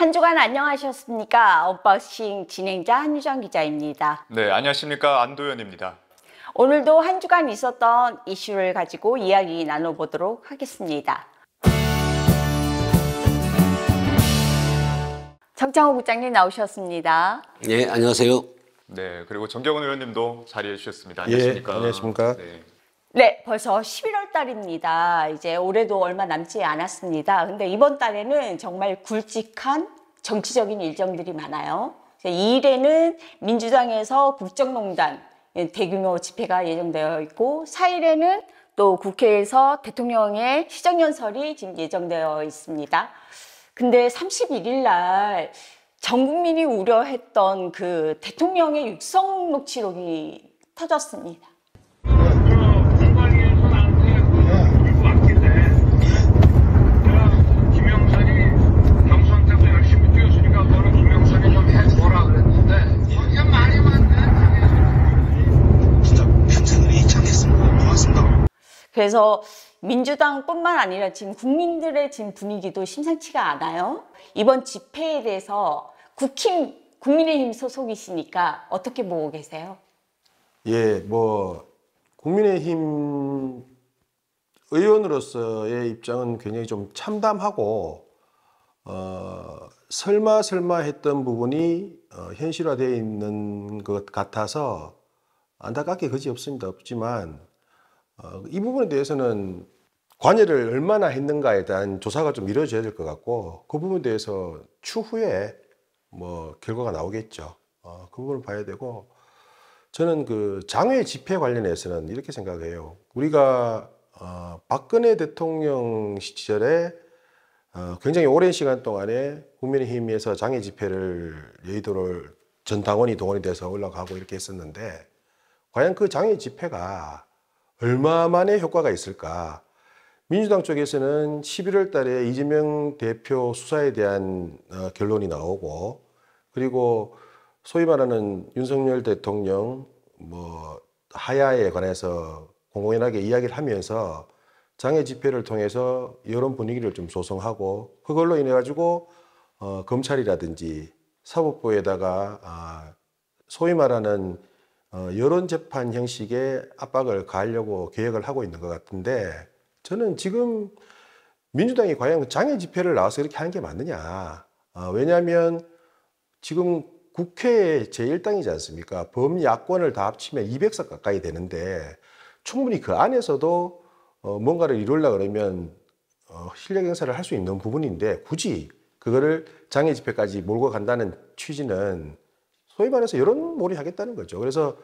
한 주간 안녕하셨습니까? 언박싱 진행자 한유정 기자입니다. 네, 안녕하십니까? 안도현입니다. 오늘도 한 주간 있었던 이슈를 가지고 이야기 나눠보도록 하겠습니다. 정창호 국장님 나오셨습니다. 네, 안녕하세요. 네, 그리고 정경훈 의원님도 자리해 주셨습니다. 안녕하십니까? 예, 안녕하십니까? 네, 벌써 11월 달입니다. 이제 올해도 얼마 남지 않았습니다. 근데 이번 달에는 정말 굵직한 정치적인 일정들이 많아요. 2일에는 민주당에서 국정농단 대규모 집회가 예정되어 있고, 4일에는 또 국회에서 대통령의 시정연설이 지금 예정되어 있습니다. 근데 31일 날 전 국민이 우려했던 그 대통령의 육성녹취록이 터졌습니다. 그래서 민주당뿐만 아니라 지금 국민들의 지금 분위기도 심상치가 않아요. 이번 집회에 대해서 국민의힘 소속이시니까 어떻게 보고 계세요? 예, 국민의힘 의원으로서의 입장은 굉장히 좀 참담하고, 설마 했던 부분이 현실화되어 있는 것 같아서 안타깝게 없지만, 이 부분에 대해서는 관여를 얼마나 했는가에 대한 조사가 좀 이루어져야 될 것 같고, 그 부분에 대해서 추후에 결과가 나오겠죠. 그 부분을 봐야 되고, 저는 그 장외 집회 관련해서는 이렇게 생각해요. 우리가 박근혜 대통령 시절에 굉장히 오랜 시간 동안에 국민의힘에서 장외 집회를 여의도를 전 당원이 동원이 돼서 올라가고 이렇게 했었는데, 과연 그 장외 집회가 얼마만의 효과가 있을까? 민주당 쪽에서는 11월 달에 이재명 대표 수사에 대한 결론이 나오고, 그리고 소위 말하는 윤석열 대통령 하야에 관해서 공공연하게 이야기를 하면서 장외 집회를 통해서 여론 분위기를 좀 조성하고, 그걸로 인해 가지고 검찰이라든지 사법부에다가 소위 말하는 여론 재판 형식의 압박을 가하려고 계획을 하고 있는 것 같은데, 저는 지금 민주당이 과연 장외 집회를 나와서 이렇게 하는 게 맞느냐? 왜냐하면 지금 국회의 제1당이지 않습니까? 범야권을 다 합치면 200석 가까이 되는데, 충분히 그 안에서도 뭔가를 이루려고 그러면 실력 행사를 할 수 있는 부분인데, 굳이 그거를 장외 집회까지 몰고 간다는 취지는 소위 말해서 여론몰이 하겠다는 거죠. 그래서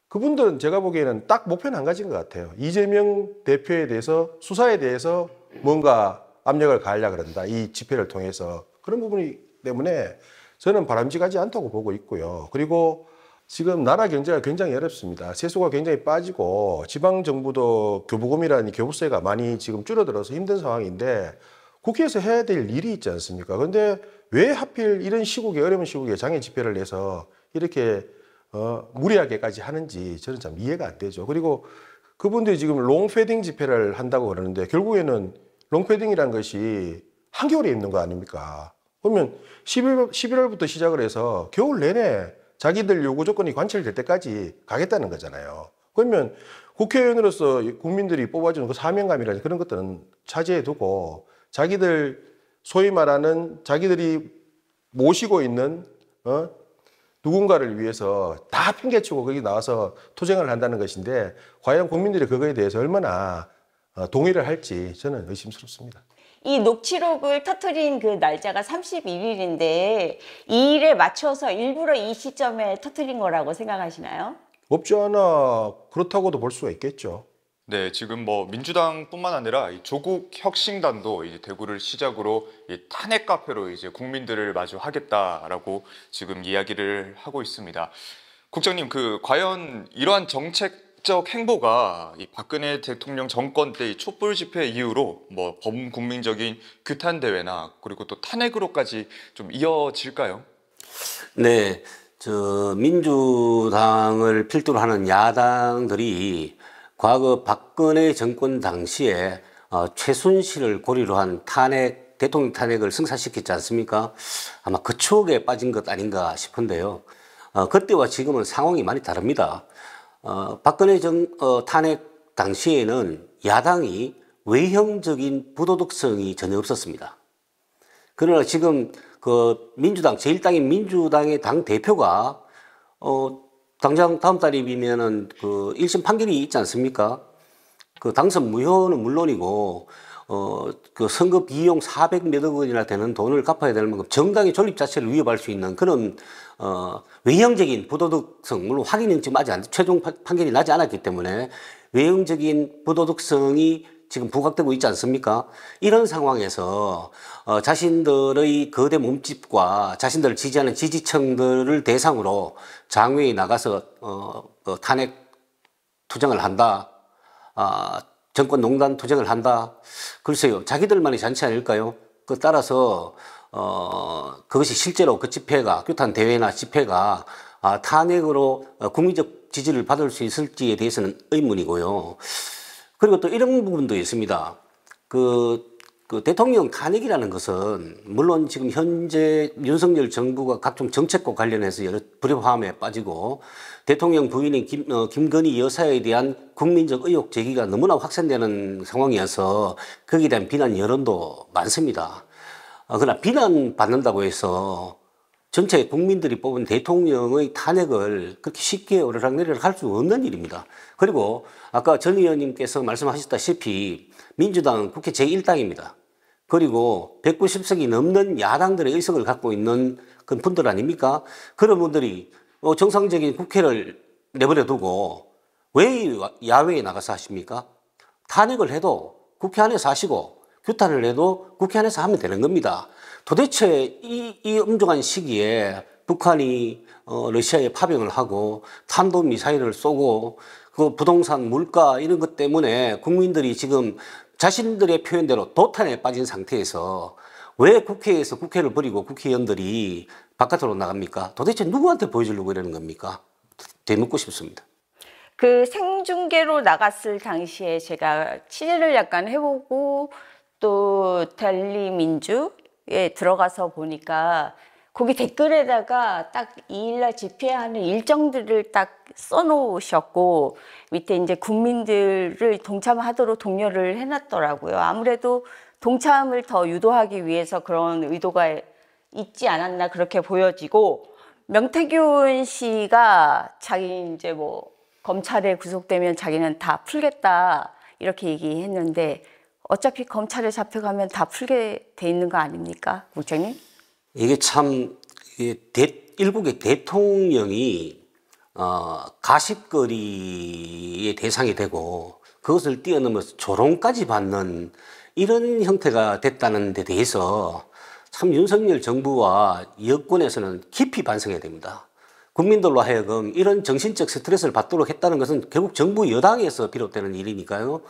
그분들은 제가 보기에는 딱 목표는 한 가지인 것 같아요. 이재명 대표에 대해서, 수사에 대해서 뭔가 압력을 가하려고 그런다, 이 집회를 통해서. 그런 부분이 때문에 저는 바람직하지 않다고 보고 있고요. 그리고 지금 나라 경제가 굉장히 어렵습니다. 세수가 굉장히 빠지고, 지방정부도 교부금이라는 교부세가 많이 지금 줄어들어서 힘든 상황인데, 국회에서 해야 될 일이 있지 않습니까? 그런데 왜 하필 이런 시국에, 어려운 시국에 장외 집회를 해서 이렇게 무리하게까지 하는지 저는 참 이해가 안 되죠. 그리고 그분들이 지금 롱패딩 집회를 한다고 그러는데, 결국에는 롱패딩이라는 것이 한겨울에 입는 거 아닙니까? 그러면 11월부터 시작을 해서 겨울 내내 자기들 요구 조건이 관철될 때까지 가겠다는 거잖아요. 그러면 국회의원으로서 국민들이 뽑아주는 그 사명감이라든지 그런 것들은 차지해 두고, 자기들 소위 말하는 자기들이 모시고 있는 누군가를 위해서 다 핑계치고 거기 나와서 투쟁을 한다는 것인데, 과연 국민들이 그거에 대해서 얼마나 동의를 할지 저는 의심스럽습니다. 이 녹취록을 터뜨린 그 날짜가 31일인데 이 일에 맞춰서 일부러 이 시점에 터뜨린 거라고 생각하시나요? 없지 않아 그렇다고도 볼 수가 있겠죠. 네, 지금 민주당뿐만 아니라 이 조국 혁신단도 이제 대구를 시작으로 이 탄핵 카페로 이제 국민들을 마주하겠다라고 지금 이야기를 하고 있습니다. 국장님, 과연 이러한 정책적 행보가 이 박근혜 대통령 정권 때 이 촛불 집회 이후로 범국민적인 규탄 대회나 그리고 또 탄핵으로까지 좀 이어질까요? 네, 민주당을 필두로 하는 야당들이 과거 박근혜 정권 당시에 최순실을 고리로 한 대통령 탄핵을 승사시켰지 않습니까? 아마 그 추억에 빠진 것 아닌가 싶은데요. 그때와 지금은 상황이 많이 다릅니다. 박근혜 탄핵 당시에는 야당이 외형적인 부도덕성이 전혀 없었습니다. 그러나 지금 그 민주당, 제1당인 민주당의 당 대표가 당장 다음 달이면은 그 1심 판결이 있지 않습니까? 그 당선 무효는 물론이고 그 선거 비용 400몇억 원이나 되는 돈을 갚아야 될 만큼 정당의 존립 자체를 위협할 수 있는 그런 외형적인 부도덕성, 물론 확인은 지금 아직 최종 판결이 나지 않았기 때문에 외형적인 부도덕성이 지금 부각되고 있지 않습니까? 이런 상황에서 자신들의 거대 몸집과 자신들을 지지하는 지지층들을 대상으로 장외에 나가서 탄핵 투쟁을 한다. 정권 농단 투쟁을 한다. 글쎄요, 자기들만의 잔치 아닐까요? 그 따라서 그것이 실제로 그 집회가 규탄 대회나 집회가 탄핵으로 국민적 지지를 받을 수 있을지에 대해서는 의문이고요. 그리고 또 이런 부분도 있습니다. 그 대통령 탄핵이라는 것은 물론 지금 현재 윤석열 정부가 각종 정책과 관련해서 여러 불협화음에 빠지고 대통령 부인인 김건희 여사에 대한 국민적 의혹 제기가 너무나 확산되는 상황이어서 거기에 대한 비난 여론도 많습니다. 그러나 비난받는다고 해서 전체 국민들이 뽑은 대통령의 탄핵을 그렇게 쉽게 오르락내리락 할 수 없는 일입니다. 그리고 아까 전 의원님께서 말씀하셨다시피 민주당은 국회 제1당입니다. 그리고 190석이 넘는 야당들의 의석을 갖고 있는 그런 분들 아닙니까? 그런 분들이 정상적인 국회를 내버려 두고 왜 야외에 나가서 하십니까? 탄핵을 해도 국회 안에서 하시고 규탄을 해도 국회 안에서 하면 되는 겁니다. 도대체 이 엄중한 시기에 북한이 러시아에 파병을 하고 탄도미사일을 쏘고 그 부동산 물가 이런 것 때문에 국민들이 지금 자신들의 표현대로 도탄에 빠진 상태에서 왜 국회에서 국회를 벌이고 국회의원들이 바깥으로 나갑니까? 도대체 누구한테 보여주려고 이러는 겁니까? 되묻고 싶습니다. 그 생중계로 나갔을 당시에 제가 취재를 약간 해보고 또 달리민주에 들어가서 보니까 거기 댓글에다가 딱 2일날 집회하는 일정들을 딱 써놓으셨고 밑에 이제 국민들을 동참하도록 독려를 해놨더라고요. 아무래도 동참을 더 유도하기 위해서 그런 의도가 있지 않았나 그렇게 보여지고 명태균 씨가 자기 이제 뭐 검찰에 구속되면 자기는 다 풀겠다 이렇게 얘기했는데 어차피 검찰에 잡혀가면 다 풀게 돼 있는 거 아닙니까, 국장님? 이게 참 일국의 대통령이 가십거리의 대상이 되고 그것을 뛰어넘어서 조롱까지 받는 이런 형태가 됐다는 데 대해서 참 윤석열 정부와 여권에서는 깊이 반성해야 됩니다. 국민들로 하여금 이런 정신적 스트레스를 받도록 했다는 것은 결국 정부 여당에서 비롯되는 일이니까요.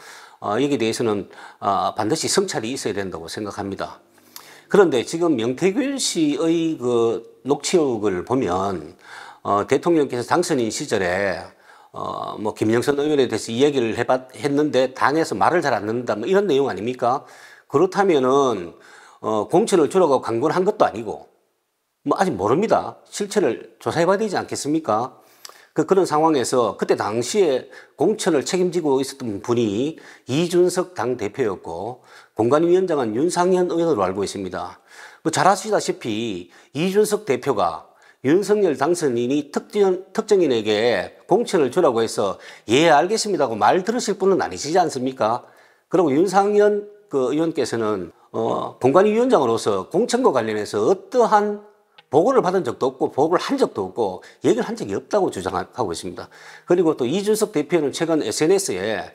여기에 대해서는 반드시 성찰이 있어야 된다고 생각합니다. 그런데 지금 명태균 씨의 그 녹취록을 보면 대통령께서 당선인 시절에 뭐 김영선 의원에 대해서 이야기를 했는데 당에서 말을 잘 안 듣는다 뭐 이런 내용 아닙니까? 그렇다면은 공천을 주라고 강권을 한 것도 아니고 뭐 아직 모릅니다. 실체를 조사해봐야 되지 않겠습니까? 그런 상황에서 그때 당시에 공천을 책임지고 있었던 분이 이준석 당대표였고 공관위원장은 윤상현 의원으로 알고 있습니다. 뭐 잘 아시다시피 이준석 대표가 윤석열 당선인이 특정인에게 공천을 주라고 해서 예 알겠습니다 하고 말 들으실 분은 아니시지 않습니까? 그리고 윤상현 그 의원께서는 공관위원장으로서 공천과 관련해서 어떠한 보고를 받은 적도 없고 보고를 한 적도 없고 얘기를 한 적이 없다고 주장하고 있습니다. 그리고 또 이준석 대표는 최근 SNS에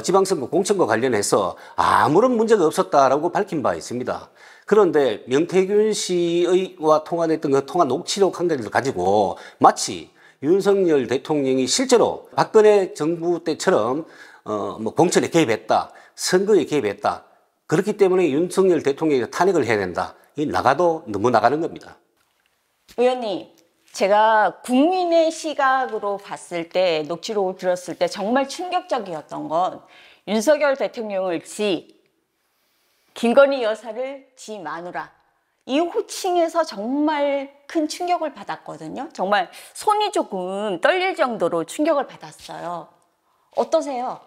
지방선거 공천과 관련해서 아무런 문제가 없었다라고 밝힌 바 있습니다. 그런데 명태균 씨와 통화했던 그 통화 녹취록 한 가지를 가지고 마치 윤석열 대통령이 실제로 박근혜 정부 때처럼 뭐 공천에 개입했다, 선거에 개입했다. 그렇기 때문에 윤석열 대통령이 탄핵을 해야 된다. 이 나가도 너무 나가는 겁니다. 의원님, 제가 국민의 시각으로 봤을 때 녹취록을 들었을 때 정말 충격적이었던 건 윤석열 대통령을 김건희 여사를 지 마누라 이 호칭에서 정말 큰 충격을 받았거든요. 정말 손이 조금 떨릴 정도로 충격을 받았어요. 어떠세요?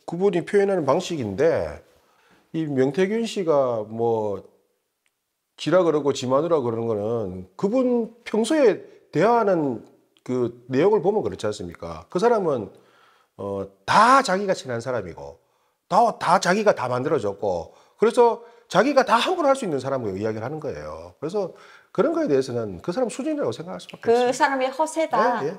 그분이 표현하는 방식인데, 이 명태균 씨가 뭐 지라 그러고 지마누라 그러는 거는 그분 평소에 대화하는 그 내용을 보면 그렇지 않습니까? 그 사람은 다 자기가 친한 사람이고 다 자기가 다 만들어줬고, 그래서 자기가 다 함부로 할 수 있는 사람으로 이야기를 하는 거예요. 그래서 그런 거에 대해서는 그 사람 수준이라고 생각할 수밖에 그 없습니다. 사람의 허세다. 예, 예.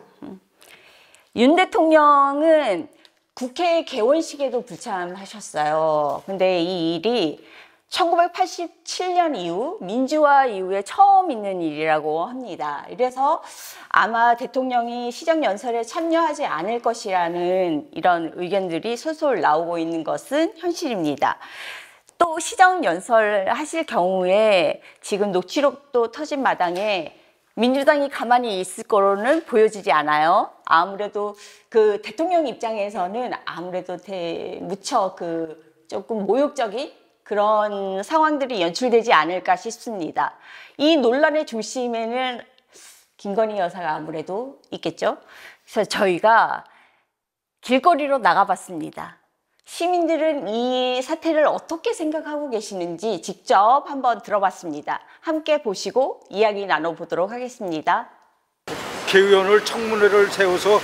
윤 대통령은 국회 개원식에도 불참하셨어요. 근데 이 일이 1987년 이후 민주화 이후에 처음 있는 일이라고 합니다. 이래서 아마 대통령이 시정연설에 참여하지 않을 것이라는 이런 의견들이 솔솔 나오고 있는 것은 현실입니다. 또 시정연설 하실 경우에 지금 녹취록도 터진 마당에 민주당이 가만히 있을 거로는 보여지지 않아요. 아무래도 그 대통령 입장에서는 아무래도 무척 조금 모욕적인 그런 상황들이 연출되지 않을까 싶습니다. 이 논란의 중심에는 김건희 여사가 아무래도 있겠죠. 그래서 저희가 길거리로 나가봤습니다. 시민들은 이 사태를 어떻게 생각하고 계시는지 직접 한번 들어봤습니다. 함께 보시고 이야기 나눠보도록 하겠습니다. 국회의원을 청문회를 세워서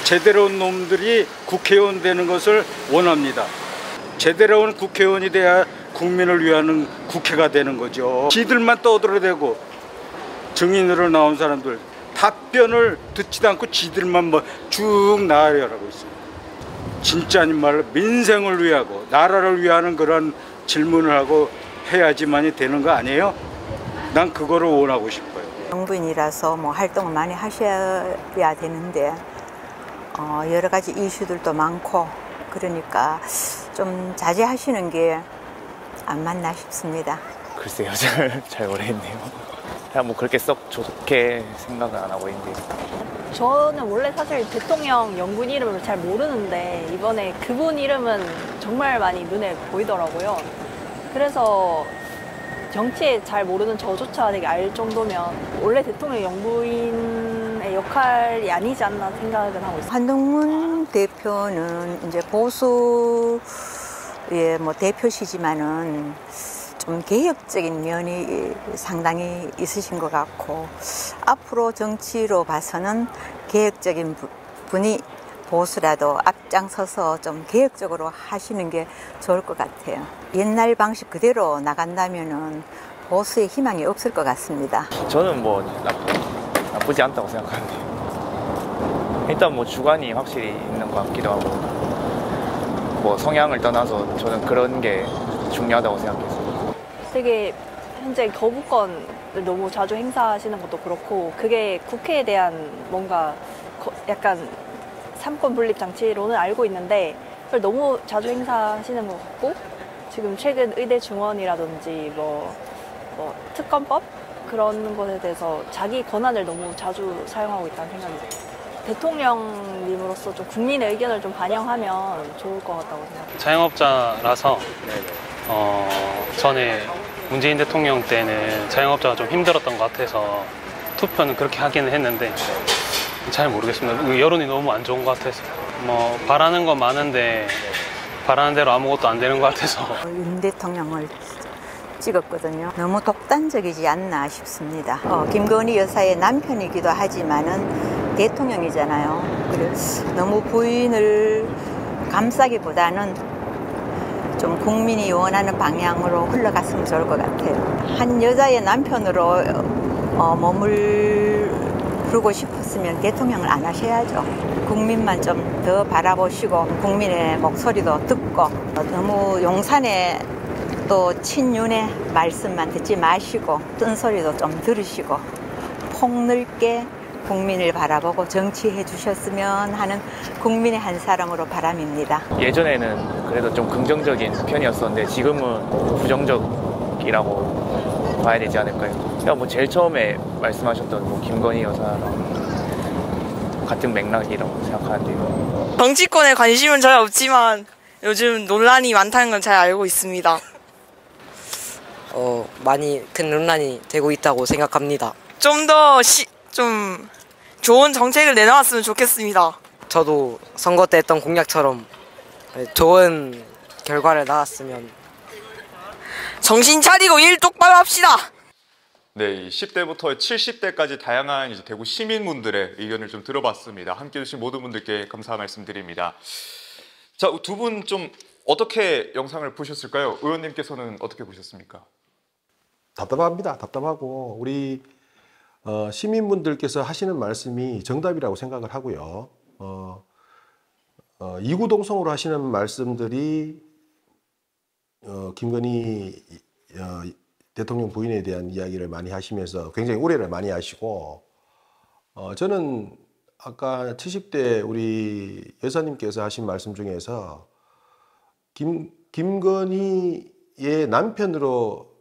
제대로 온 놈들이 국회의원 되는 것을 원합니다. 제대로 온 국회의원이 돼야 국민을 위하는 국회가 되는 거죠. 지들만 떠들어대고 증인으로 나온 사람들 답변을 듣지도 않고 지들만 쭉 나아려라고 있습니다. 진짜 아닌 말로 민생을 위하고 나라를 위하는 그런 질문을 하고 해야지만이 되는 거 아니에요? 난 그거를 원하고 싶어요. 정부인이라서 뭐 활동을 많이 하셔야 되는데 여러 가지 이슈들도 많고 그러니까 좀 자제하시는 게 안 맞나 싶습니다. 글쎄요, 잘 모르겠네요. 그냥 뭐 그렇게 썩 좋게 생각은 안 하고 있는데. 저는 원래 사실 대통령 영분 이름을 잘 모르는데 이번에 그분 이름은 정말 많이 눈에 보이더라고요. 그래서 정치에 잘 모르는 저조차 되게 알 정도면 원래 대통령 영부인의 역할이 아니지 않나 생각은 하고 있습니다. 한동훈 대표는 이제 보수의 뭐 대표시지만은 좀 개혁적인 면이 상당히 있으신 것 같고 앞으로 정치로 봐서는 개혁적인 분이 보수라도 앞장서서 좀 개혁적으로 하시는 게 좋을 것 같아요. 옛날 방식 그대로 나간다면은 보수의 희망이 없을 것 같습니다. 저는 뭐 나쁘지 않다고 생각하는데 일단 뭐 주관이 확실히 있는 것 같기도 하고 뭐 성향을 떠나서 저는 그런 게 중요하다고 생각해서. 되게 현재 거부권을 너무 자주 행사하시는 것도 그렇고 그게 국회에 대한 뭔가 약간 삼권 분립 장치로는 알고 있는데 그걸 너무 자주 행사하시는 것 같고 지금 최근 의대 증원이라든지 뭐 특검법 그런 것에 대해서 자기 권한을 너무 자주 사용하고 있다는 생각이 듭니다. 대통령님으로서 좀 국민의 의견을 좀 반영하면 좋을 것 같다고 생각합니다. 자영업자라서 전에 문재인 대통령 때는 자영업자가 좀 힘들었던 것 같아서 투표는 그렇게 하기는 했는데 잘 모르겠습니다. 여론이 너무 안 좋은 것 같아서 뭐 바라는 건 많은데 바라는 대로 아무것도 안 되는 것 같아서. 윤 대통령을 찍었거든요. 너무 독단적이지 않나 싶습니다. 김건희 여사의 남편이기도 하지만은 대통령이잖아요. 그래서 너무 부인을 감싸기보다는 좀 국민이 원하는 방향으로 흘러갔으면 좋을 것 같아요. 한 여자의 남편으로 머무르고 싶었으면 대통령을 안 하셔야죠. 국민만 좀 더 바라보시고 국민의 목소리도 듣고 너무 용산에 또 친윤의 말씀만 듣지 마시고 뜬소리도 좀 들으시고 폭넓게 국민을 바라보고 정치해 주셨으면 하는 국민의 한 사람으로 바람입니다. 예전에는 그래도 좀 긍정적인 편이었었는데 지금은 부정적이라고 봐야 되지 않을까요? 그러니까 뭐 제일 처음에 말씀하셨던 뭐 김건희 여사랑 같은 맥락이라고 생각하는데요. 정치권에 관심은 잘 없지만 요즘 논란이 많다는 건 잘 알고 있습니다. 많이 큰 논란이 되고 있다고 생각합니다. 좀 더 좀 좋은 정책을 내놓았으면 좋겠습니다. 저도 선거 때 했던 공약처럼 좋은 결과를 나왔으면. 정신 차리고 일 똑바로 합시다. 네, 10대부터 70대까지 다양한 이제 대구 시민분들의 의견을 좀 들어봤습니다. 함께 해주신 모든 분들께 감사 말씀드립니다. 자, 두 분 좀 어떻게 영상을 보셨을까요? 의원님께서는 어떻게 보셨습니까? 답답합니다. 답답하고 우리 시민분들께서 하시는 말씀이 정답이라고 생각을 하고요. 이구동성으로 하시는 말씀들이 김건희 대통령 부인에 대한 이야기를 많이 하시면서 굉장히 우려를 많이 하시고, 저는 아까 70대 우리 여사님께서 하신 말씀 중에서 김건희의 남편으로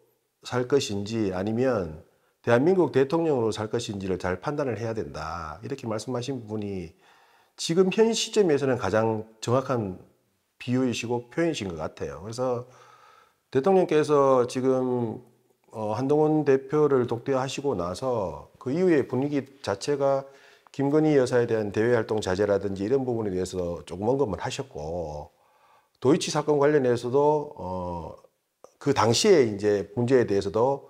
살 것인지 아니면 대한민국 대통령으로 살 것인지를 잘 판단을 해야 된다, 이렇게 말씀하신 부분이 지금 현 시점에서는 가장 정확한 비유이시고 표현이신 것 같아요. 그래서 대통령께서 지금 한동훈 대표를 독대하시고 나서 그 이후에 분위기 자체가 김건희 여사에 대한 대외 활동 자제라든지 이런 부분에 대해서 조금 언급을 하셨고, 도이치 사건 관련해서도 그 당시에 이제 문제에 대해서도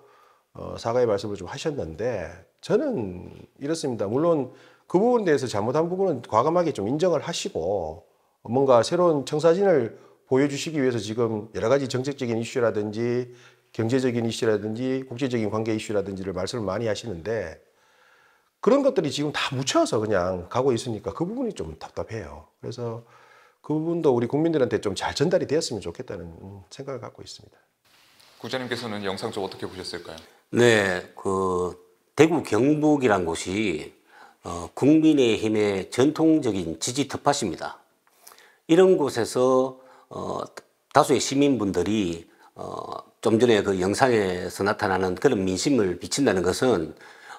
사과의 말씀을 좀 하셨는데, 저는 이렇습니다. 물론 그 부분에 대해서 잘못한 부분은 과감하게 좀 인정을 하시고 뭔가 새로운 청사진을 보여주시기 위해서 지금 여러 가지 정책적인 이슈라든지 경제적인 이슈라든지 국제적인 관계 이슈라든지를 말씀을 많이 하시는데, 그런 것들이 지금 다 묻혀서 그냥 가고 있으니까 그 부분이 좀 답답해요. 그래서 그 부분도 우리 국민들한테 좀 잘 전달이 되었으면 좋겠다는 생각을 갖고 있습니다. 국장님께서는 영상 좀 어떻게 보셨을까요? 네, 대구 경북이란 곳이 국민의힘의 전통적인 지지 텃밭입니다. 이런 곳에서 다수의 시민분들이 좀 전에 그 영상에서 나타나는 그런 민심을 비친다는 것은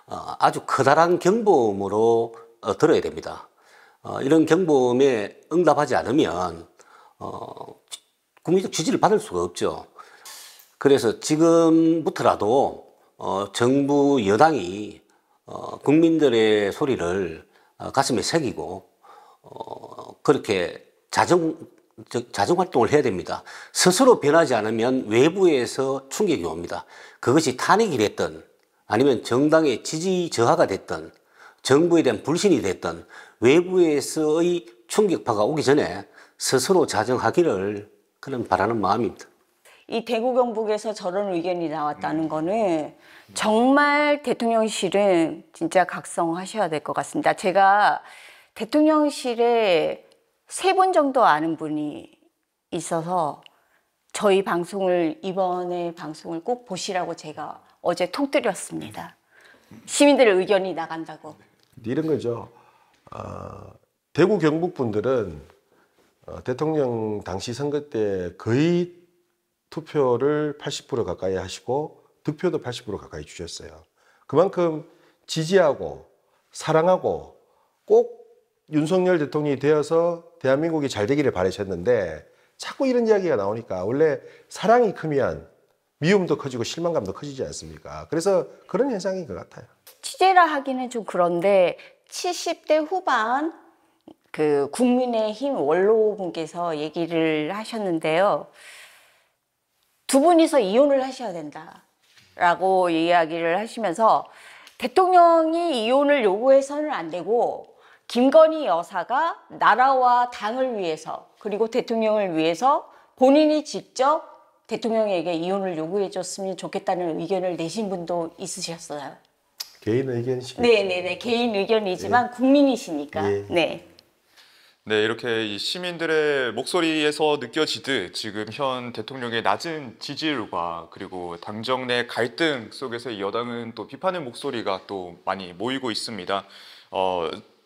아주 커다란 경보음으로 들어야 됩니다. 이런 경보음에 응답하지 않으면 국민적 지지를 받을 수가 없죠. 그래서 지금부터라도 정부 여당이 국민들의 소리를 가슴에 새기고 그렇게 자정 활동을 해야 됩니다. 스스로 변하지 않으면 외부에서 충격이 옵니다. 그것이 탄핵이 됐든 아니면 정당의 지지 저하가 됐든 정부에 대한 불신이 됐든 외부에서의 충격파가 오기 전에 스스로 자정하기를 그런 바라는 마음입니다. 이 대구 경북에서 저런 의견이 나왔다는 거는 정말 대통령실은 진짜 각성하셔야 될 것 같습니다. 제가 대통령실에 3분 정도 아는 분이 있어서 저희 방송을, 이번에 방송을 꼭 보시라고 제가 어제 톡 드렸습니다. 시민들의 의견이 나간다고. 이런 거죠. 대구 경북 분들은 대통령 당시 선거 때 거의 투표를 80% 가까이 하시고 득표도 80% 가까이 주셨어요. 그만큼 지지하고 사랑하고 꼭 윤석열 대통령이 되어서 대한민국이 잘 되기를 바라셨는데, 자꾸 이런 이야기가 나오니까 원래 사랑이 크면 미움도 커지고 실망감도 커지지 않습니까? 그래서 그런 현상인 것 같아요. 취재라 하기는 좀 그런데 70대 후반 그 국민의힘 원로분께서 얘기를 하셨는데요. 두 분이서 이혼을 하셔야 된다라고 이야기를 하시면서 대통령이 이혼을 요구해서는 안 되고 김건희 여사가 나라와 당을 위해서 그리고 대통령을 위해서 본인이 직접 대통령에게 이혼을 요구해 줬으면 좋겠다는 의견을 내신 분도 있으셨어요. 개인 의견이시죠? 네네네, 개인 의견이지만 국민이시니까. 예. 네. 네, 이렇게 이 시민들의 목소리에서 느껴지듯 지금 현 대통령의 낮은 지지율과 그리고 당정 내 갈등 속에서 이 여당은 또 비판의 목소리가 또 많이 모이고 있습니다.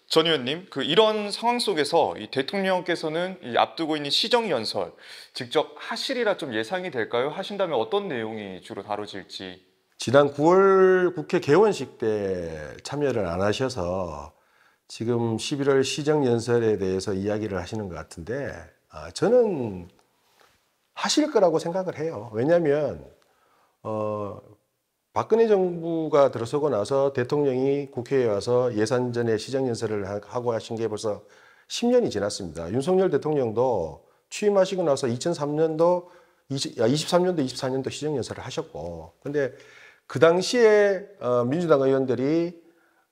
전 의원님, 이런 상황 속에서 이 대통령께서는 이 앞두고 있는 시정연설 직접 하시리라 좀 예상이 될까요? 하신다면 어떤 내용이 주로 다뤄질지. 지난 9월 국회 개원식 때 참여를 안 하셔서 지금 11월 시정연설에 대해서 이야기를 하시는 것 같은데, 저는 하실 거라고 생각을 해요. 왜냐하면 박근혜 정부가 들어서고 나서 대통령이 국회에 와서 예산 전에 시정연설을 하고 하신 게 벌써 10년이 지났습니다. 윤석열 대통령도 취임하시고 나서 2003년도, 23년도, 24년도 시정연설을 하셨고, 근데 그 당시에 민주당 의원들이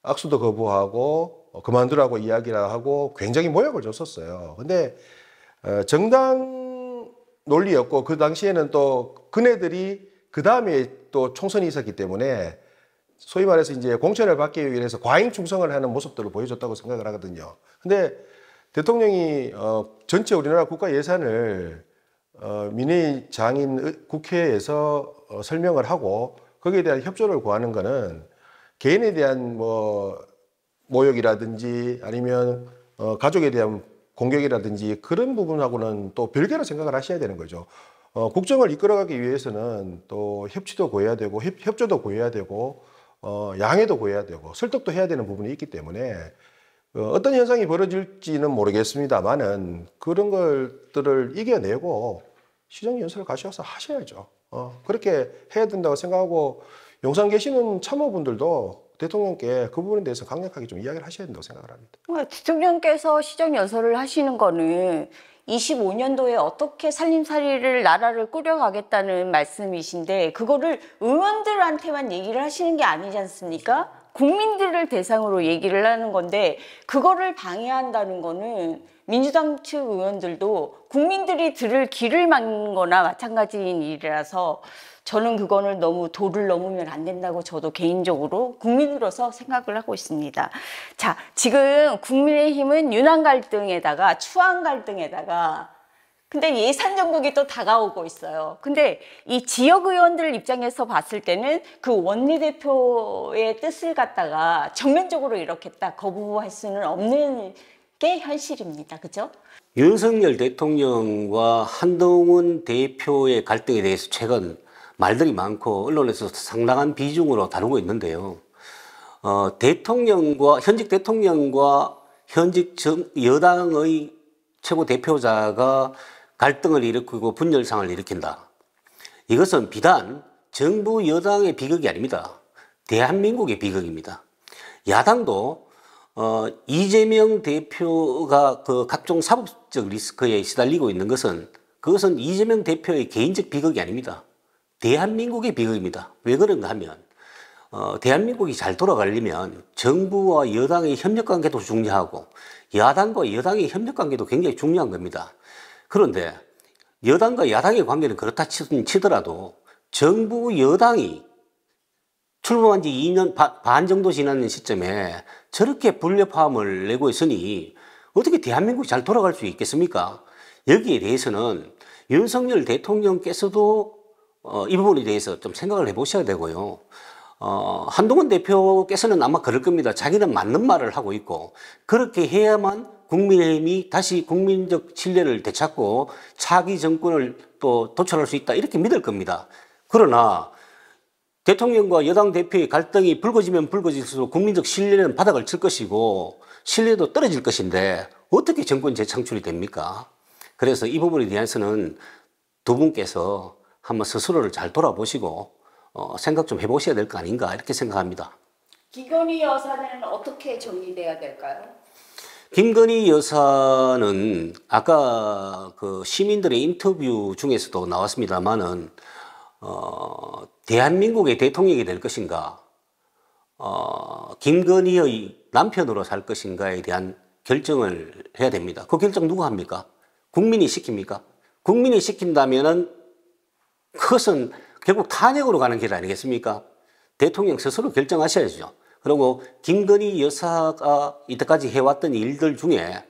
악수도 거부하고 그만두라고 이야기를 하고 굉장히 모욕을 줬었어요. 근데 정당 논리였고, 그 당시에는 또 그네들이 그 다음에 또 총선이 있었기 때문에 소위 말해서 이제 공천을 받기 위해서 과잉 충성을 하는 모습들을 보여줬다고 생각을 하거든요. 근데 대통령이 전체 우리나라 국가 예산을 민의 장인 국회에서 설명을 하고 거기에 대한 협조를 구하는 거는 개인에 대한 뭐 모욕이라든지 아니면 가족에 대한 공격이라든지 그런 부분하고는 또 별개로 생각을 하셔야 되는 거죠. 국정을 이끌어가기 위해서는 또 협치도 구해야 되고 협조도 구해야 되고 양해도 구해야 되고 설득도 해야 되는 부분이 있기 때문에 어떤 현상이 벌어질지는 모르겠습니다만은 그런 것들을 이겨내고 시정연설을 가셔서 하셔야죠. 그렇게 해야 된다고 생각하고 용산 계시는 참모분들도 대통령께 그 부분에 대해서 강력하게 좀 이야기를 하셔야 된다고 생각을 합니다. 대통령께서 시정연설을 하시는 거는 25년도에 어떻게 살림살이를 나라를 꾸려가겠다는 말씀이신데 그거를 의원들한테만 얘기를 하시는 게 아니지 않습니까? 국민들을 대상으로 얘기를 하는 건데 그거를 방해한다는 거는 민주당 측 의원들도 국민들이 들을 길을 막는 거나 마찬가지인 일이라서 저는 그거는 너무 도를 넘으면 안 된다고 저도 개인적으로 국민으로서 생각을 하고 있습니다. 자, 지금 국민의힘은 윤한 갈등에다가 추한 갈등에다가 근데 예산 정국이 또 다가오고 있어요. 근데 이 지역 의원들 입장에서 봤을 때는 그 원내대표의 뜻을 갖다가 정면적으로 이렇게 딱 거부할 수는 없는 게 현실입니다. 그죠? 윤석열 대통령과 한동훈 대표의 갈등에 대해서 최근 말들이 많고 언론에서 상당한 비중으로 다루고 있는데요. 현직 대통령과 현직 여당의 최고 대표자가 갈등을 일으키고 분열상을 일으킨다. 이것은 비단 정부 여당의 비극이 아닙니다. 대한민국의 비극입니다. 야당도 이재명 대표가 그 각종 사법적 리스크에 시달리고 있는 것은 그것은 이재명 대표의 개인적 비극이 아닙니다. 대한민국의 비극입니다. 왜 그런가 하면 대한민국이 잘 돌아가려면 정부와 여당의 협력관계도 중요하고 야당과 여당의 협력관계도 굉장히 중요한 겁니다. 그런데 여당과 야당의 관계는 그렇다 치더라도 정부 여당이 출범한 지 2년 반 정도 지난 시점에 저렇게 불협화음을 내고 있으니 어떻게 대한민국이 잘 돌아갈 수 있겠습니까? 여기에 대해서는 윤석열 대통령께서도 이 부분에 대해서 좀 생각을 해보셔야 되고요. 한동훈 대표께서는 아마 그럴 겁니다. 자기는 맞는 말을 하고 있고 그렇게 해야만 국민의힘이 다시 국민적 신뢰를 되찾고 차기 정권을 또 도출할 수 있다 이렇게 믿을 겁니다. 그러나 대통령과 여당 대표의 갈등이 불거지면 불거질수록 국민적 신뢰는 바닥을 칠 것이고 신뢰도 떨어질 것인데 어떻게 정권 재창출이 됩니까? 그래서 이 부분에 대해서는 두 분께서 한번 스스로를 잘 돌아보시고 생각 좀 해보셔야 될 거 아닌가 이렇게 생각합니다. 김건희 여사는 어떻게 정리돼야 될까요? 김건희 여사는 아까 그 시민들의 인터뷰 중에서도 나왔습니다만은 대한민국의 대통령이 될 것인가, 김건희의 남편으로 살 것인가에 대한 결정을 해야 됩니다. 그 결정 누가 합니까? 국민이 시킵니까? 국민이 시킨다면은 그것은 결국 탄핵으로 가는 길 아니겠습니까? 대통령 스스로 결정하셔야죠. 그리고 김건희 여사가 이때까지 해왔던 일들 중에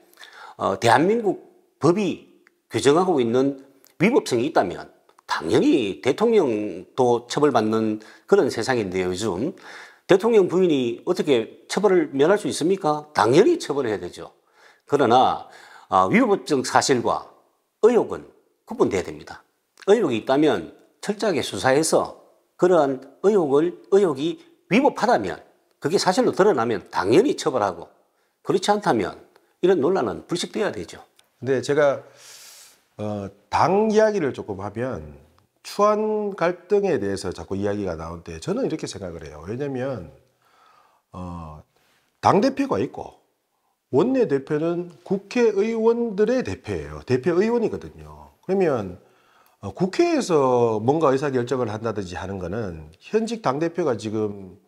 대한민국 법이 규정하고 있는 위법성이 있다면 당연히 대통령도 처벌받는 그런 세상인데요. 요즘 대통령 부인이 어떻게 처벌을 면할 수 있습니까? 당연히 처벌해야 되죠. 그러나 위법적 사실과 의혹은 구분돼야 됩니다. 의혹이 있다면 철저하게 수사해서 그러한 의혹이 위법하다면 그게 사실로 드러나면 당연히 처벌하고 그렇지 않다면 이런 논란은 불식돼야 되죠. 근데 제가 당 이야기를 조금 하면 추한 갈등에 대해서 자꾸 이야기가 나오는데 저는 이렇게 생각을 해요. 왜냐하면 당대표가 있고 원내대표는 국회의원들의 대표예요. 대표의원이거든요. 그러면 국회에서 뭔가 의사결정을 한다든지 하는 거는 현직 당대표가 지금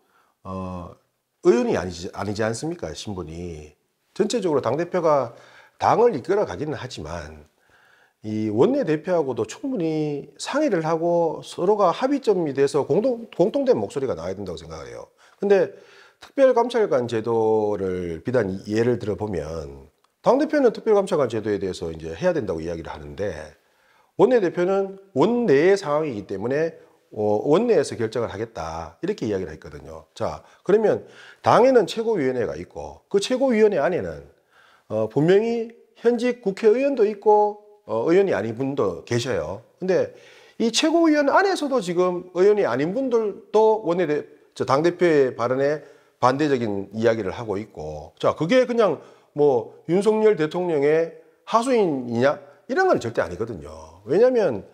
의원이 아니지 않습니까? 신분이. 전체적으로 당대표가 당을 이끌어 가기는 하지만 이 원내대표하고도 충분히 상의를 하고 서로가 합의점이 돼서 공통된 목소리가 나와야 된다고 생각해요. 근데 특별감찰관 제도를 비단 예를 들어 보면 당대표는 특별감찰관 제도에 대해서 이제 해야 된다고 이야기를 하는데 원내대표는 원내의 상황이기 때문에 원내에서 결정을 하겠다 이렇게 이야기를 했거든요. 자, 그러면 당에는 최고위원회가 있고 그 최고위원회 안에는 분명히 현직 국회의원도 있고 의원이 아닌 분도 계셔요. 근데 이 최고위원 안에서도 지금 의원이 아닌 분들도 당대표의 발언에 반대적인 이야기를 하고 있고, 자, 그게 그냥 뭐 윤석열 대통령의 하수인이냐? 이런 건 절대 아니거든요. 왜냐하면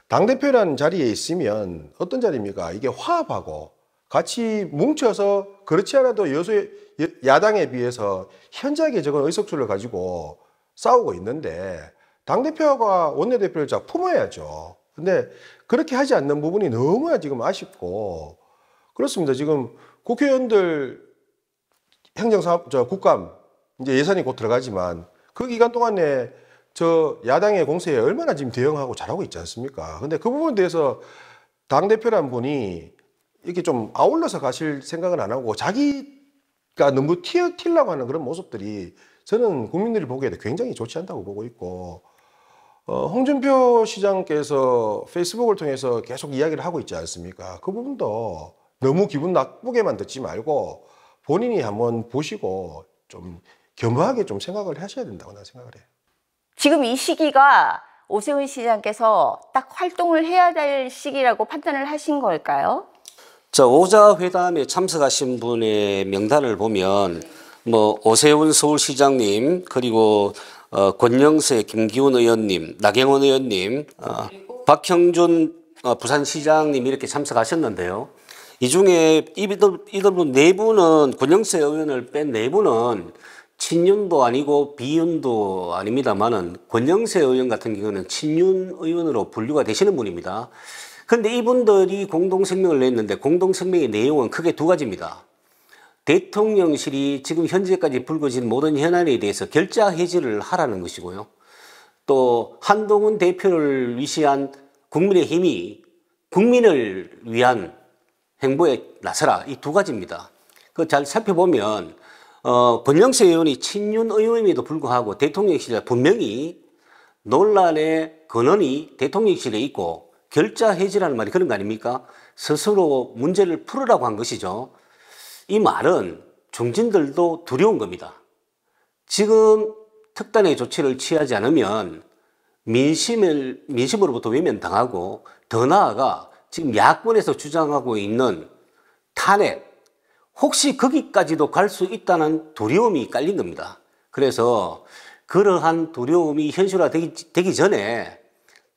당대표라는 자리에 있으면 어떤 자리입니까? 이게 화합하고 같이 뭉쳐서 그렇지 않아도 야당에 비해서 현저하게 적은 의석수를 가지고 싸우고 있는데 당대표가 원내대표를 잘 품어야죠. 근데 그렇게 하지 않는 부분이 너무나 지금 아쉽고 그렇습니다. 지금 국회의원들 국감 이제 예산이 곧 들어가지만 그 기간 동안에 야당의 공세에 얼마나 지금 대응하고 잘하고 있지 않습니까? 근데 그 부분에 대해서 당대표란 분이 이렇게 좀 아울러서 가실 생각은 안 하고 자기가 너무 튀려고 하는 그런 모습들이 저는 국민들이 보기에도 굉장히 좋지 않다고 보고 있고, 홍준표 시장께서 페이스북을 통해서 계속 이야기를 하고 있지 않습니까? 그 부분도 너무 기분 나쁘게만 듣지 말고 본인이 한번 보시고 좀 겸허하게 좀 생각을 하셔야 된다고 나는 생각을 해요. 지금 이 시기가 오세훈 시장께서 딱 활동을 해야 될 시기라고 판단을 하신 걸까요? 자, 오자 회담에 참석하신 분의 명단을 보면 뭐 오세훈 서울시장님, 그리고 권영세 김기훈 의원님, 나경원 의원님, 박형준 부산시장님 이렇게 참석하셨는데요. 이 중에 이들 네 분은, 권영세 의원을 뺀 네 분은 친윤도 아니고 비윤도 아닙니다만은 권영세 의원 같은 경우는 친윤 의원으로 분류가 되시는 분입니다. 그런데 이분들이 공동성명을 냈는데 공동성명의 내용은 크게 두 가지입니다. 대통령실이 지금 현재까지 불거진 모든 현안에 대해서 결자 해지를 하라는 것이고요. 또 한동훈 대표를 위시한 국민의힘이 국민을 위한 행보에 나서라, 이 두 가지입니다. 그 잘 살펴보면 권영세 의원이 친윤 의원임에도 불구하고 대통령실에 분명히 논란의 근원이 대통령실에 있고 결자 해지라는 말이 그런 거 아닙니까? 스스로 문제를 풀으라고 한 것이죠. 이 말은 중진들도 두려운 겁니다. 지금 특단의 조치를 취하지 않으면 민심으로부터 외면당하고, 더 나아가 지금 야권에서 주장하고 있는 탄핵, 혹시 거기까지도 갈 수 있다는 두려움이 깔린 겁니다. 그래서 그러한 두려움이 현실화되기 전에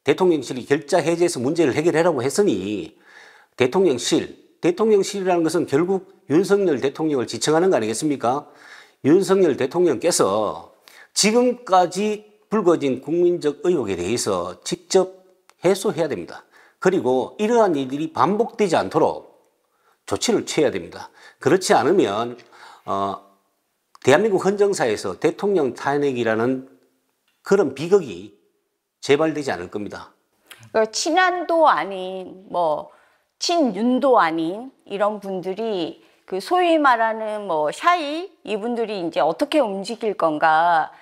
대통령실이 결자 해제해서 문제를 해결하라고 했으니 대통령실이라는 것은 결국 윤석열 대통령을 지칭하는 거 아니겠습니까? 윤석열 대통령께서 지금까지 불거진 국민적 의혹에 대해서 직접 해소해야 됩니다. 그리고 이러한 일들이 반복되지 않도록 조치를 취해야 됩니다. 그렇지 않으면 대한민국 헌정사에서 대통령 탄핵이라는 그런 비극이 재발되지 않을 겁니다. 친한도 아닌 친윤도 아닌 이런 분들이 그 소위 말하는 샤이 이분들이 이제 어떻게 움직일 건가.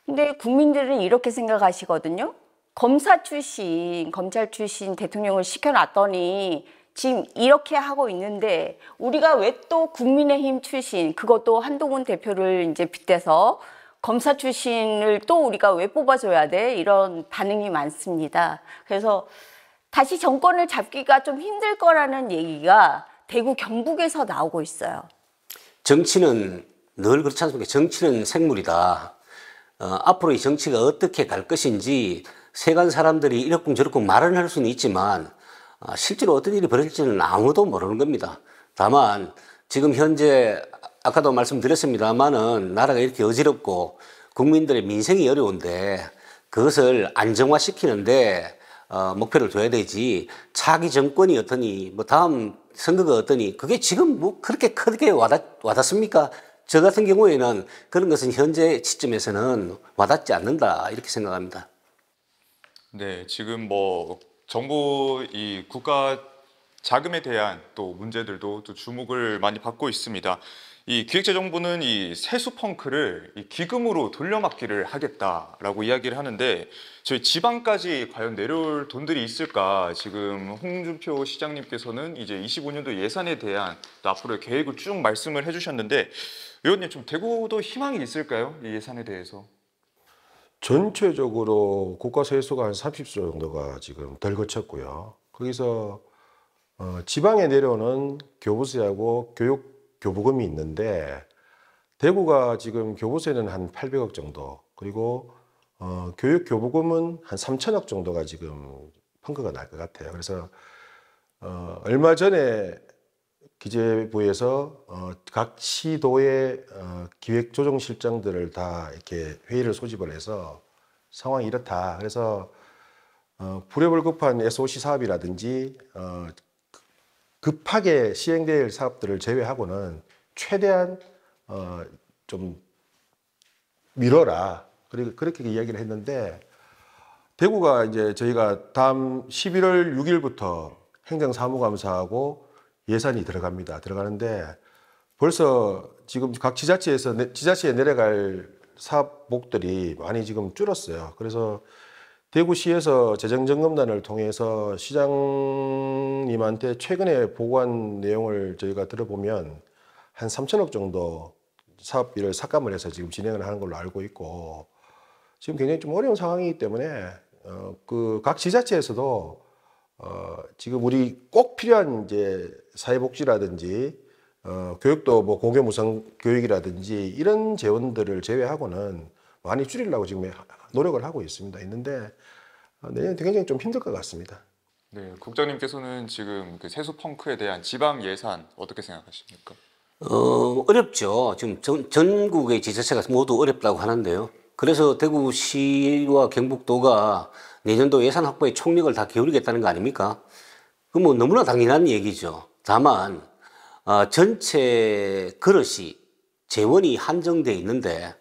근데 국민들은 이렇게 생각하시거든요. 검찰 출신 대통령을 시켜놨더니 지금 이렇게 하고 있는데 우리가 왜 또 국민의힘 출신, 그것도 한동훈 대표를 이제 빗대서 검사 출신을 또 우리가 왜 뽑아줘야 돼? 이런 반응이 많습니다. 그래서 다시 정권을 잡기가 좀 힘들 거라는 얘기가 대구 경북에서 나오고 있어요. 정치는 늘 그렇지 않습니까? 정치는 생물이다. 앞으로 이 정치가 어떻게 갈 것인지 세간 사람들이 이렇쿵저렇쿵 말은 할 수는 있지만 실제로 어떤 일이 벌어질지는 아무도 모르는 겁니다. 다만 지금 현재 아까도 말씀드렸습니다만은 나라가 이렇게 어지럽고 국민들의 민생이 어려운데 그것을 안정화시키는데 목표를 둬야 되지, 차기 정권이 어떠니 뭐 다음 선거가 어떠니 그게 지금 뭐 그렇게 크게 와닿습니까? 저 같은 경우에는 그런 것은 현재 시점에서는 와닿지 않는다 이렇게 생각합니다. 네, 지금 뭐 정부 이 국가 자금에 대한 또 문제들도 또 주목을 많이 받고 있습니다. 이 기획재정부는 이 세수 펑크를 이 기금으로 돌려막기를 하겠다라고 이야기를 하는데 저희 지방까지 과연 내려올 돈들이 있을까? 지금 홍준표 시장님께서는 이제 25년도 예산에 대한 또 앞으로의 계획을 쭉 말씀을 해주셨는데 의원님 좀 대구도 희망이 있을까요? 이 예산에 대해서? 전체적으로 국가 세수가 한 30조 정도가 지금 덜 거쳤고요. 거기서 지방에 내려오는 교부세하고 교부금이 있는데 대구가 지금 교부세는 한 800억 정도, 그리고 교육교부금은 한 3천억 정도가 지금 펑크가 날 것 같아요. 그래서 얼마 전에 기재부에서 각 시도의 기획조정실장들을 다 이렇게 회의를 소집을 해서 상황이 이렇다. 그래서 불효불급한 SOC 사업이라든지 급하게 시행될 사업들을 제외하고는 최대한 좀 미뤄라. 그리고 그렇게 이야기를 했는데 대구가 이제 저희가 다음 11월 6일부터 행정사무감사하고 예산이 들어가는데 벌써 지금 각 지자체에 내려갈 사업목들이 많이 지금 줄었어요. 그래서 대구시에서 재정점검단을 통해서 시장님한테 최근에 보고한 내용을 저희가 들어보면 한 3천억 정도 사업비를 삭감을 해서 지금 진행을 하는 걸로 알고 있고, 지금 굉장히 좀 어려운 상황이기 때문에 그 각 지자체에서도 지금 우리 꼭 필요한 이제 사회복지라든지 교육도 뭐 공개무상 교육이라든지 이런 재원들을 제외하고는 많이 줄이려고 지금 노력을 하고 있는데 내년에 굉장히 좀 힘들 것 같습니다. 네, 국장님께서는 지금 그 세수 펑크에 대한 지방 예산 어떻게 생각하십니까? 어렵죠. 지금 전국의 지자체가 모두 어렵다고 하는데요. 그래서 대구시와 경북도가 내년도 예산 확보에 총력을 다 기울이겠다는 거 아닙니까? 그 뭐 너무나 당연한 얘기죠. 다만 전체 그릇이 재원이 한정돼 있는데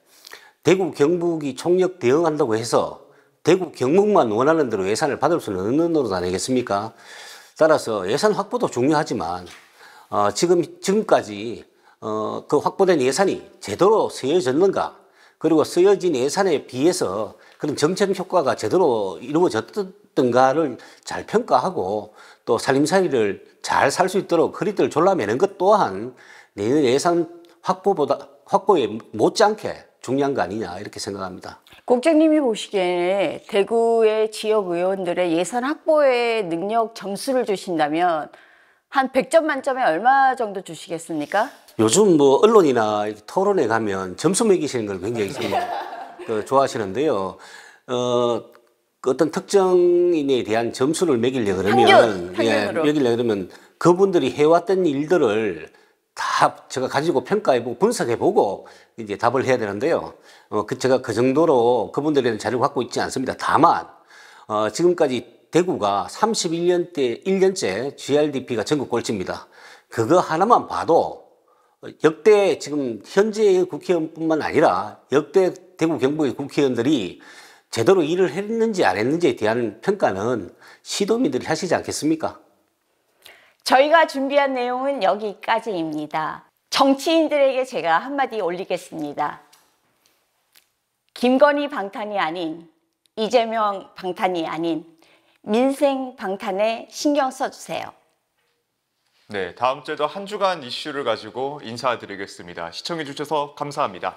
대구 경북이 총력 대응한다고 해서 대구 경북만 원하는 대로 예산을 받을 수는 없는 노릇 아니겠습니까? 따라서 예산 확보도 중요하지만 지금까지 그 확보된 예산이 제대로 쓰여졌는가, 그리고 쓰여진 예산에 비해서 그런 정책 효과가 제대로 이루어졌던가를 잘 평가하고 또 살림살이를 잘 살 수 있도록 허리띠를 졸라매는 것 또한 내년 예산 확보에 못지않게 중요한 거 아니냐 이렇게 생각합니다. 국장님이 보시기에 대구의 지역 의원들의 예산 확보의 능력 점수를 주신다면 한 100점 만점에 얼마 정도 주시겠습니까? 요즘 뭐 언론이나 토론에 가면 점수 매기시는 걸 굉장히 좋아하시는데요. 어떤 특정인에 대한 점수를 매기려고 그러면, 매기려고 그러면 그분들이 해왔던 일들을 다 제가 가지고 평가해보고 분석해보고 이제 답을 해야 되는데요. 제가 그 정도로 그분들에 대한 자료를 갖고 있지 않습니다. 다만, 지금까지 대구가 31년째 GRDP가 전국 꼴찌입니다. 그거 하나만 봐도 역대 지금 현재의 국회의원뿐만 아니라 역대 대구 경북의 국회의원들이 제대로 일을 했는지 안 했는지에 대한 평가는 시도민들이 하시지 않겠습니까? 저희가 준비한 내용은 여기까지입니다. 정치인들에게 제가 한마디 올리겠습니다. 김건희 방탄이 아닌, 이재명 방탄이 아닌 민생 방탄에 신경 써주세요. 네, 다음 주에도 한 주간 이슈를 가지고 인사드리겠습니다. 시청해 주셔서 감사합니다.